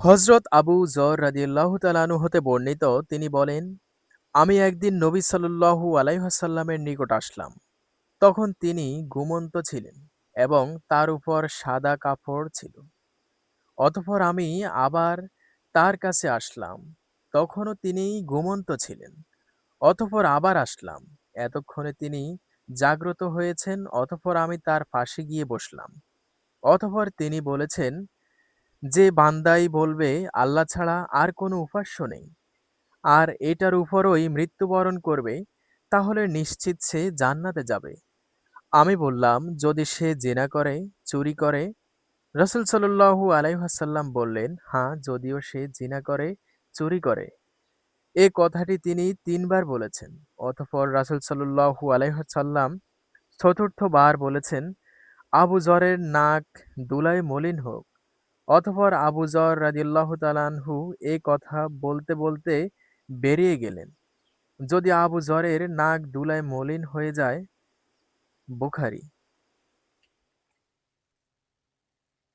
হযরত আবু যর রাদিয়াল্লাহু তাআলা আনহু হতে বর্ণিত, তিনি বলেন, আমি একদিন নবী সাল্লাল্লাহু আলাইহি ওয়াসাল্লামের নিকট আসলাম। তখন তিনি ঘুমন্ত ছিলেন এবং তার উপর সাদা কাপড় ছিল। অতঃপর আমি আবার তার কাছে আসলাম। তখনও তিনি ঘুমন্ত ছিলেন। অতঃপর আবার আসলাম। এতক্ষণে তিনি জাগ্রত হয়েছেন। অতঃপর আমি তার পাশে গিয়ে বসলাম। অতঃপর তিনি বলেছেন, যে বান্দাই বলবে আল্লাহ ছাড়া আর কোনো উপাস্য নেই, আর এটার উপরই মৃত্যুবরণ করবে, তাহলে নিশ্চিত সে জান্নাতে যাবে। আমি বললাম, যদি সে জিনা করে, চুরি করে? রাসূল সাল্লাল্লাহু আলাইহি ওয়াসাল্লাম বললেন, হ্যাঁ, যদিও সে জিনা করে, চুরি করে। এ কথাটি তিনি ৩ বার বলেছেন। অতঃপর রাসূল সাল্লাল্লাহু আলাইহি ওয়াসাল্লাম চতুর্থ বার বলেছেন, আবু যরের নাক ধুলায় মলিন হোক। অতঃপর আবু যর রাদিয়াল্লাহু তাআলা আনহু এ কথা বলতে বলতে বেরিয়ে গেলেন। যদি আবু যরের নাক ধুলায় মলিন হয়ে যায়। বুখারী।